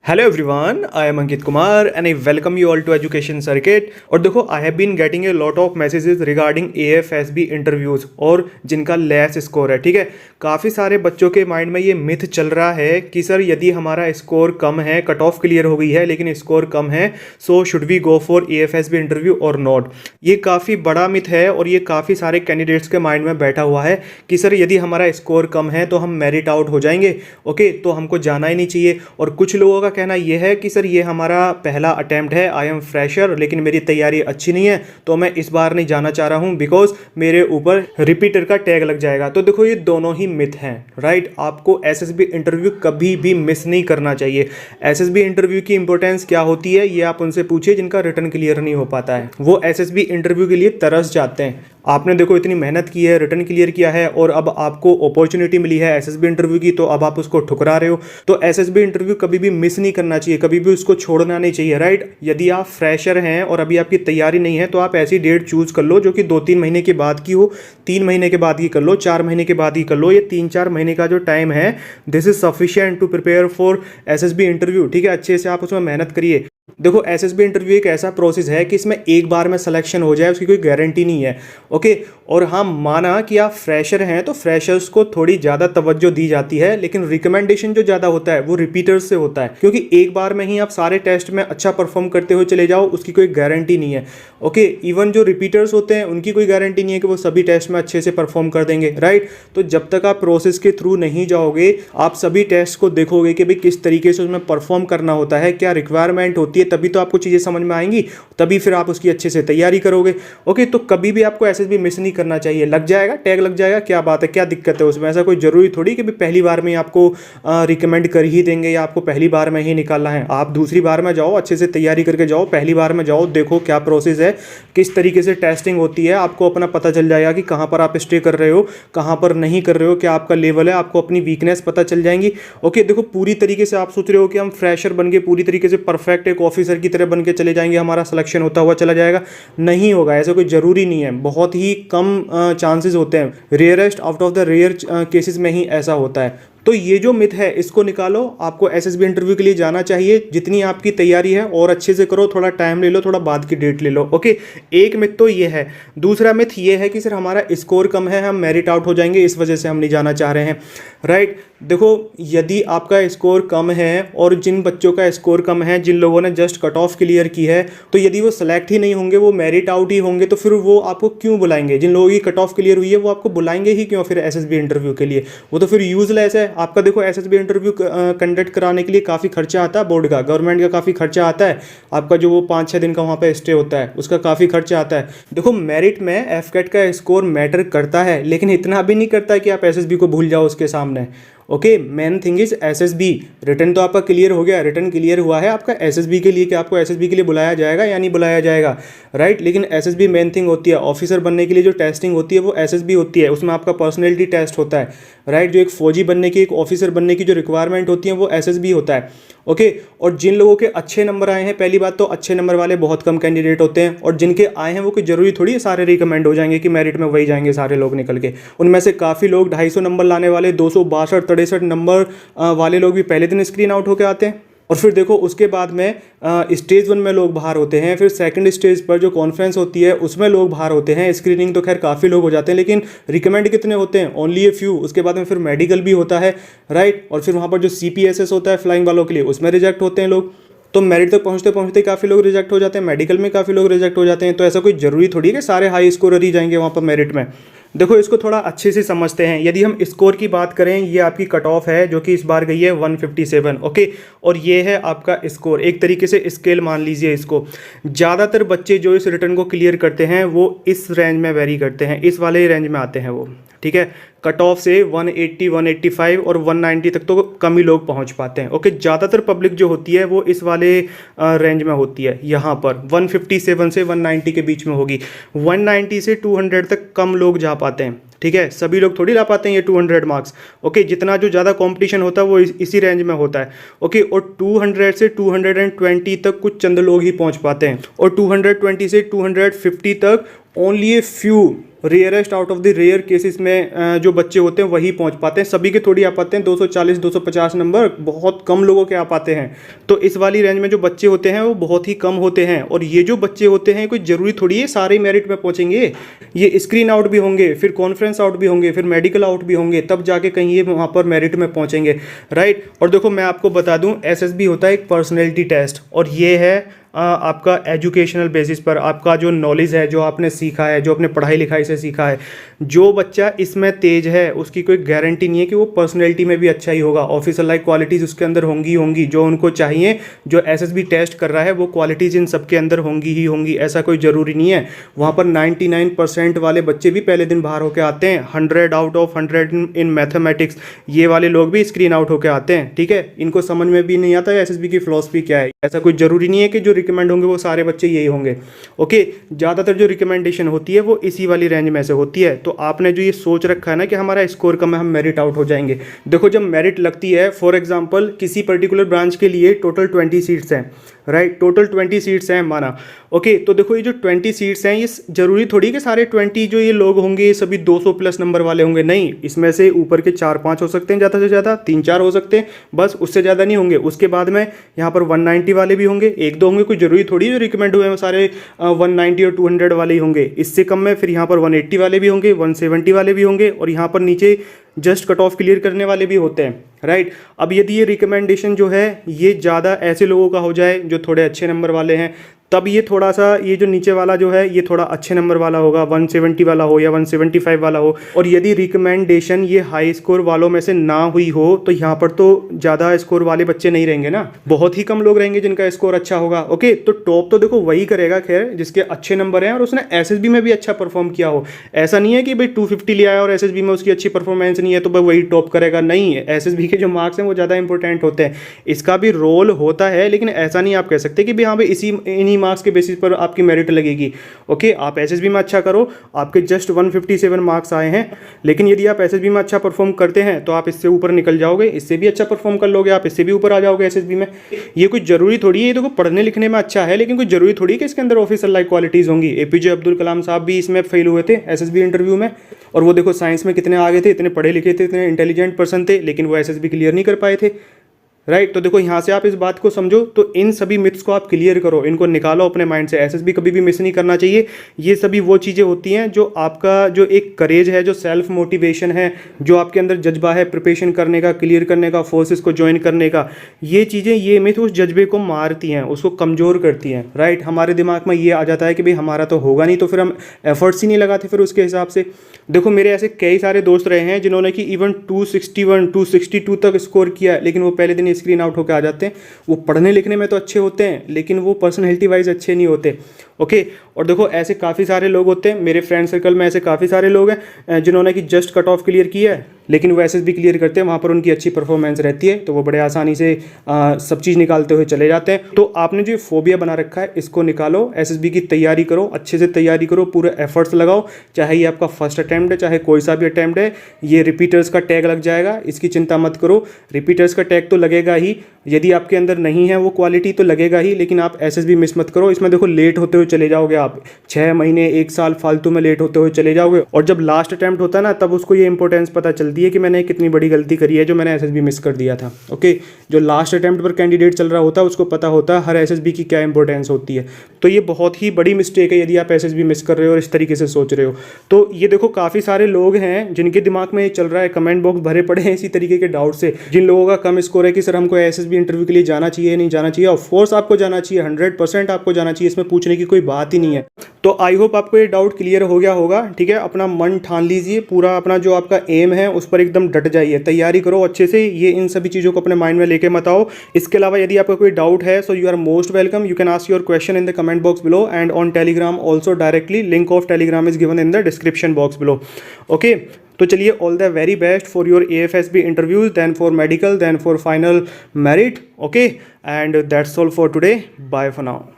Hello everyone, I am Ankit Kumar and I welcome you all to education circuit. और देखो, I have been getting a lot of messages regarding AFSB interviews और जिनका less score है। ठीक है, काफ़ी सारे बच्चों के माइंड में ये मिथ चल रहा है कि सर यदि हमारा स्कोर कम है, कट ऑफ क्लियर हो गई है लेकिन स्कोर कम है, so should we go for AFSB interview और नॉट। ये काफ़ी बड़ा मिथ है और ये काफ़ी सारे कैंडिडेट्स के माइंड में बैठा हुआ है कि सर यदि हमारा स्कोर कम है तो हम मेरिट आउट हो जाएंगे, ओके, तो हमको जाना ही नहीं चाहिए। और कुछ लोगों का कहना यह है कि सर ये हमारा पहला अटेम्प्ट है, आई एम फ्रेशर, लेकिन मेरी तैयारी अच्छी नहीं है तो मैं इस बार नहीं जाना चाह रहा हूं बिकॉज मेरे ऊपर रिपीटर का टैग लग जाएगा। तो देखो, ये दोनों ही मिथ हैं, राइट। आपको एसएसबी इंटरव्यू कभी भी मिस नहीं करना चाहिए। एसएसबी इंटरव्यू की इंपॉर्टेंस क्या होती है ये आप उनसे पूछिए जिनका रिटर्न क्लियर नहीं हो पाता है। वो एसएसबी इंटरव्यू के लिए तरस जाते हैं। आपने देखो इतनी मेहनत की है, रिटर्न क्लियर किया है और अब आपको अपॉर्चुनिटी मिली है एसएसबी इंटरव्यू की, तो अब आप उसको ठुकरा रहे हो। तो एसएसबी इंटरव्यू कभी भी मिस नहीं करना चाहिए, कभी भी उसको छोड़ना नहीं चाहिए, राइट। यदि आप फ्रेशर हैं और अभी आपकी तैयारी नहीं है तो आप ऐसी डेट चूज कर लो जो कि 2-3 महीने के बाद की हो, 3 महीने के बाद की कर लो, 4 महीने के बाद की कर लो। ये 3-4 महीने का जो टाइम है, this is sufficient to prepare for SSB interview. ठीक है, अच्छे से आप उसमें मेहनत करिए। देखो, एसएसबी इंटरव्यू एक ऐसा प्रोसेस है कि इसमें एक बार में सिलेक्शन हो जाए उसकी कोई गारंटी नहीं है, ओके। और हाँ, माना कि आप फ्रेशर हैं तो फ्रेशर्स को थोड़ी ज़्यादा तवज्जो दी जाती है, लेकिन रिकमेंडेशन जो ज़्यादा होता है वो रिपीटर्स से होता है, क्योंकि एक बार में ही आप सारे टेस्ट में अच्छा परफॉर्म करते हुए चले जाओ उसकी कोई गारंटी नहीं है, ओके। इवन जो रिपीटर्स होते हैं उनकी कोई गारंटी नहीं है कि वो सभी टेस्ट में अच्छे से परफॉर्म कर देंगे, राइट। तो जब तक आप प्रोसेस के थ्रू नहीं जाओगे, आप सभी टेस्ट को देखोगे कि भाई किस तरीके से उसमें परफॉर्म करना होता है, क्या रिक्वायरमेंट होती है, तभी तो आपको चीज़ें समझ में आएंगी, तभी फिर आप उसकी अच्छे से तैयारी करोगे, ओके। तो कभी भी आपको एसएसबी मिस नहीं करना चाहिए। लग जाएगा, टैग लग जाएगा, क्या बात है, क्या दिक्कत है उसमें। ऐसा कोई जरूरी थोड़ी कि पहली बार में आपको रिकमेंड कर ही देंगे या आपको पहली बार में ही निकालना है। आप दूसरी बार में जाओ, अच्छे से तैयारी करके जाओ, पहली बार में जाओ, देखो क्या प्रोसेस है, किस तरीके से टेस्टिंग होती है, आपको अपना पता चल जाएगा कि कहाँ पर आप स्टे कर रहे हो, कहाँ पर नहीं कर रहे हो, क्या आपका लेवल है, आपको अपनी वीकनेस पता चल जाएंगी, ओके। देखो, पूरी तरीके से आप सोच रहे हो कि हम फ्रेशर बन के पूरी तरीके से परफेक्ट एक ऑफिसर की तरह बन के चले जाएंगे, हमारा सिलेक्शन होता हुआ चला जाएगा, नहीं होगा। ऐसा कोई ज़रूरी नहीं है, बहुत ही कम चांसेस होते हैं, rarest out of the rare cases में ही ऐसा होता है। तो ये जो मिथ है इसको निकालो। आपको एसएसबी इंटरव्यू के लिए जाना चाहिए, जितनी आपकी तैयारी है और अच्छे से करो, थोड़ा टाइम ले लो, थोड़ा बाद की डेट ले लो, ओके। एक मिथ तो ये है। दूसरा मिथ ये है कि सर हमारा स्कोर कम है, हम मेरिट आउट हो जाएंगे, इस वजह से हम नहीं जाना चाह रहे हैं, राइट। देखो, यदि आपका स्कोर कम है और जिन बच्चों का स्कोर कम है, जिन लोगों ने जस्ट कट ऑफ क्लियर की है, तो यदि वो सेलेक्ट ही नहीं होंगे, वो मेरिट आउट ही होंगे, तो फिर वो आपको क्यों बुलाएंगे। जिन लोगों की कट ऑफ क्लियर हुई है वो आपको बुलाएंगे ही क्यों फिर एसएसबी इंटरव्यू के लिए, वो तो फिर यूजलेस है आपका। देखो, एसएसबी इंटरव्यू कंडक्ट कराने के लिए काफ़ी खर्चा आता है, बोर्ड का, गवर्नमेंट का काफ़ी खर्चा आता है, आपका जो वो 5-6 दिन का वहाँ पे स्टे होता है उसका काफ़ी खर्चा आता है। देखो, मेरिट में एफकेट का स्कोर मैटर करता है, लेकिन इतना भी नहीं करता कि आप एसएसबी को भूल जाओ उसके सामने, okay. Main thing is SSB. Return तो आपका क्लियर हो गया, रिटर्न क्लियर हुआ है आपका एसएसबी के लिए, कि आपको एसएसबी के लिए बुलाया जाएगा या नहीं बुलाया जाएगा, राइट। लेकिन एसएसबी मेन थिंग होती है। ऑफिसर बनने के लिए जो टेस्टिंग होती है वो एसएसबी होती है, उसमें आपका पर्सनैलिटी टेस्ट होता है, राइट। जो एक फौजी बनने की, एक ऑफिसर बनने की जो रिक्वायरमेंट होती है वो एसएसबी होता है, ओके। और जिन लोगों के अच्छे नंबर आए हैं, पहली बात तो अच्छे नंबर वाले बहुत कम कैंडिडेट होते हैं, और जिनके आए हैं वो कोई जरूरी थोड़ी है सारे रिकमेंड हो जाएंगे कि मेरिट में वही जाएंगे सारे लोग निकल के। उनमें से काफ़ी लोग 250 नंबर लाने वाले, 262-63 नंबर वाले लोग भी पहले दिन स्क्रीन आउट होकर आते हैं। और फिर देखो, उसके बाद में स्टेज 1 में लोग बाहर होते हैं, फिर सेकंड स्टेज पर जो कॉन्फ्रेंस होती है उसमें लोग बाहर होते हैं। स्क्रीनिंग तो खैर काफ़ी लोग हो जाते हैं, लेकिन रिकमेंड कितने होते हैं, ओनली ए फ्यू। उसके बाद में फिर मेडिकल भी होता है, राइट। और फिर वहाँ पर जो CPSS होता है फ्लाइंग वालों के लिए, उसमें रिजेक्ट होते हैं लोग। तो मेरिट तक पहुँचते पहुँचते काफ़ी लोग रिजेक्ट हो जाते हैं, मेडिकल में काफ़ी लोग रिजेक्ट हो जाते हैं। तो ऐसा कोई ज़रूरी थोड़ी है कि सारे हाई स्कोरर ही जाएंगे वहाँ पर मेरिट में। देखो, इसको थोड़ा अच्छे से समझते हैं। यदि हम स्कोर की बात करें, ये आपकी कट ऑफ है जो कि इस बार गई है 157, ओके। और ये है आपका स्कोर, एक तरीके से स्केल मान लीजिए इसको। ज़्यादातर बच्चे जो इस रिटर्न को क्लियर करते हैं वो इस रेंज में वेरी करते हैं, इस वाले रेंज में आते हैं वो, ठीक है। कट ऑफ से 180, 185 और 190 तक तो कम ही लोग पहुंच पाते हैं, ओके। ज़्यादातर पब्लिक जो होती है वो इस वाले रेंज में होती है, यहाँ पर 157 से 190 के बीच में होगी। 190 से 200 तक कम लोग जा पाते हैं, ठीक है। सभी लोग थोड़ी ला पाते हैं ये 200 मार्क्स, ओके। जितना जो ज़्यादा कंपटीशन होता है वो इसी रेंज में होता है, ओके। और 200 से 220 तक कुछ चंद लोग ही पहुंच पाते हैं, और 220 से 250 तक only a few rarest out of the rare cases में जो बच्चे होते हैं वही पहुंच पाते हैं। सभी के थोड़ी आ पाते हैं 240 250 नंबर, बहुत कम लोगों के आ पाते हैं। तो इस वाली रेंज में जो बच्चे होते हैं वो बहुत ही कम होते हैं। और ये जो बच्चे होते हैं कोई ज़रूरी थोड़ी है सारे मेरिट में पहुंचेंगे, ये स्क्रीन आउट भी होंगे, फिर कॉन्फ्रेंस आउट भी होंगे, फिर मेडिकल आउट भी होंगे, तब जाके कहीं ये वहाँ पर मेरिट में पहुंचेंगे, राइट। और देखो मैं आपको बता दूं, एसएसबी होता है एक पर्सनैलिटी टेस्ट, और ये है आपका एजुकेशनल बेसिस पर आपका जो नॉलेज है, जो आपने सीखा है, जो अपने पढ़ाई लिखाई से सीखा है। जो बच्चा इसमें तेज है उसकी कोई गारंटी नहीं है कि वो पर्सनैलिटी में भी अच्छा ही होगा। ऑफिसर लाइक क्वालिटीज़ उसके अंदर होंगी होंगी जो उनको चाहिए। जो एसएसबी टेस्ट कर रहा है वो क्वालिटीज़ इन सबके अंदर होंगी ही होंगी, ऐसा कोई ज़रूरी नहीं है। वहाँ पर 99% वाले बच्चे भी पहले दिन बाहर होकर आते हैं। 100 आउट ऑफ 100 इन मैथमेटिक्स, ये वाले लोग भी स्क्रीन आउट होकर आते हैं, ठीक है। इनको समझ में भी नहीं आता है एसएसबी की फिलॉसफी क्या है। ऐसा कोई ज़रूरी नहीं है कि जो रिकमेंड होंगे वो सारे बच्चे यही होंगे, ओके। ज़्यादातर जो रिकमेंडेशन होती है वो इसी वाली रेंज में से होती है। तो आपने जो ये सोच रखा है ना कि हमारा स्कोर कम है, हम मेरिट आउट हो जाएंगे, देखो जब मेरिट लगती है, फॉर एग्जांपल किसी पर्टिकुलर ब्रांच के लिए टोटल 20 सीट्स हैं, राइट, टोटल 20 सीट्स हैं माना, ओके। तो देखो ये जो 20 सीट्स हैं, ये जरूरी थोड़ी कि सारे 20 जो ये लोग होंगे ये सभी 200 प्लस नंबर वाले होंगे, नहीं। इसमें से ऊपर के 4-5 हो सकते हैं, ज़्यादा से ज़्यादा 3-4 हो सकते हैं, बस, उससे ज़्यादा नहीं होंगे। उसके बाद में यहाँ पर 190 वाले भी होंगे, 1-2 होंगे, कोई जरूरी थोड़ी जो रिकमेंड हुए हैं सारे 190 और 200 वाले ही होंगे। इससे कम में फिर यहाँ पर 180 वाले भी होंगे, 170 वाले भी होंगे, और यहाँ पर नीचे जस्ट कट ऑफ क्लियर करने वाले भी होते हैं, राइट। अब यदि ये रिकमेंडेशन जो है ये ज़्यादा ऐसे लोगों का हो जाए जो थोड़े अच्छे नंबर वाले हैं, तब ये थोड़ा सा, ये जो नीचे वाला जो है ये थोड़ा अच्छे नंबर वाला होगा, 170 वाला हो या 175 वाला हो। और यदि रिकमेंडेशन ये हाई स्कोर वालों में से ना हुई हो तो यहाँ पर तो ज़्यादा स्कोर वाले बच्चे नहीं रहेंगे ना, बहुत ही कम लोग रहेंगे जिनका स्कोर अच्छा होगा, ओके। तो टॉप तो देखो वही करेगा खैर जिसके अच्छे नंबर हैं और उसने एसएसबी में भी अच्छा परफॉर्म किया हो। ऐसा नहीं है कि भाई 250 ले आया और एसएसबी में उसकी अच्छी परफॉर्मेंस नहीं है तो भाई वही टॉप करेगा, नहीं है। एसएसबी के जो मार्क्स हैं वो ज़्यादा इंपॉर्टेंट होते हैं, इसका भी रोल होता है, लेकिन ऐसा नहीं आप कह सकते कि भाई हाँ भाई इन्हीं मार्क्स के बेसिस पर आपकी मेरिट लगेगी, ओके। आप एसएसबी में अच्छा करो, आपके जस्ट 157 मार्क्स आए हैं, लेकिन यदि आप एसएसबी में अच्छा परफॉर्म करते हैं तो आप इससे ऊपर निकल जाओगे, इससे भी अच्छा परफॉर्म कर लोगे, आप इससे भी ऊपर आ जाओगे एसएसबी में। ये कोई जरूरी थोड़ी है, ये देखो पढ़ने लिखने में अच्छा है, लेकिन कोई जरूरी थोड़ी है कि इसके अंदर ऑफिसर लाइक क्वालिटीज़ होंगी। एपीजे अब्दुल कलाम साहब भी इसमें फेल हुए थे एसएसबी इंटरव्यू में, और वो देखो साइंस में कितने आगे थे, इतने पढ़े लिखे थे, इतने इंटेलिजेंट पर्सन थे, लेकिन वो एसएसबी क्लियर नहीं कर पाए थे, राइट। तो देखो यहाँ से आप इस बात को समझो, तो इन सभी मिथ्स को आप क्लियर करो, इनको निकालो अपने माइंड से। एसएसबी कभी भी मिस नहीं करना चाहिए। ये सभी वो चीज़ें होती हैं जो आपका जो एक करेज है, जो सेल्फ मोटिवेशन है, जो आपके अंदर जज्बा है प्रिपरेशन करने का, क्लियर करने का, फोर्सेस को ज्वाइन करने का, ये चीज़ें, ये मिथ उस जज्बे को मारती हैं, उसको कमज़ोर करती हैं, राइट। हमारे दिमाग में ये आ जाता है कि भाई हमारा तो होगा नहीं, तो फिर हम एफर्ट्स ही नहीं लगाते फिर उसके हिसाब से। देखो मेरे ऐसे कई सारे दोस्त रहे हैं जिन्होंने कि इवन 261 262 तक स्कोर किया, लेकिन वो पहले दिन स्क्रीन आउट होकर आ जाते हैं। वो पढ़ने लिखने में तो अच्छे होते हैं, लेकिन वो पर्सनैलिटी वाइज अच्छे नहीं होते, ओके। और देखो ऐसे काफ़ी सारे लोग होते हैं, मेरे फ्रेंड सर्कल में ऐसे काफ़ी सारे लोग हैं जिन्होंने कि जस्ट कट ऑफ क्लियर किया है, लेकिन वो एसएसबी क्लियर करते हैं, वहाँ पर उनकी अच्छी परफॉर्मेंस रहती है, तो वो बड़े आसानी से सब चीज़ निकालते हुए चले जाते हैं। तो आपने जो फोबिया बना रखा है इसको निकालो, एसएसबी की तैयारी करो, अच्छे से तैयारी करो, पूरे एफर्ट्स लगाओ, चाहे ये आपका फर्स्ट अटैम्प्ट है, चाहे कोई सा भी अटैम्प्ट है। ये रिपीटर्स का टैग लग जाएगा, इसकी चिंता मत करो, रिपीटर्स का टैग तो लगेगा ही, यदि आपके अंदर नहीं है वो क्वालिटी तो लगेगा ही, लेकिन आप एसएसबी मिस मत करो। इसमें देखो लेट होते हुए चले जाओगे आप, 6 महीने 1 साल फालतू में लेट होते हुए चले जाओगे, और जब लास्ट अटैम्प्ट होता है ना तब उसको ये इंपॉर्टेंस पता चलती है कि मैंने कितनी बड़ी गलती करी है जो मैंने एसएसबी मिस कर दिया था, ओके। जो लास्ट अटैम्प्ट पर कैंडिडेट चल रहा होता है उसको पता होता है हर एसएसबी की क्या इंपॉर्टेंस होती है। तो ये बहुत ही बड़ी मिस्टेक है यदि आप एसएसबी मिस कर रहे हो और इस तरीके से सोच रहे हो। तो ये देखो काफ़ी सारे लोग हैं जिनके दिमाग में ये चल रहा है, कमेंट बॉक्स भरे पड़े हैं इसी तरीके के डाउट से। जिन लोगों का कम स्कोर है कि सर हमको एसएसबी इंटरव्यू के लिए जाना चाहिए नहीं जाना चाहिए, ऑफ कोर्स आपको जाना चाहिए, 100% आपको जाना चाहिए, इसमें पूछने की कोई बात ही नहीं है। तो आई होप आपको ये डाउट क्लियर हो गया होगा, ठीक है। अपना मन ठान लीजिए, पूरा अपना जो आपका एम है उस पर एकदम डट जाइए, तैयारी करो अच्छे से, ये इन सभी चीज़ों को अपने माइंड में लेके मत आओ। इसके अलावा यदि आपका कोई डाउट है so you are most welcome, you can ask your question in the comment box below and on Telegram also directly, link of Telegram is given in the description box below, okay. तो चलिए, all the very best for your AFSB interviews, then for medical, then for final merit, okay. And that's all for today, bye for now.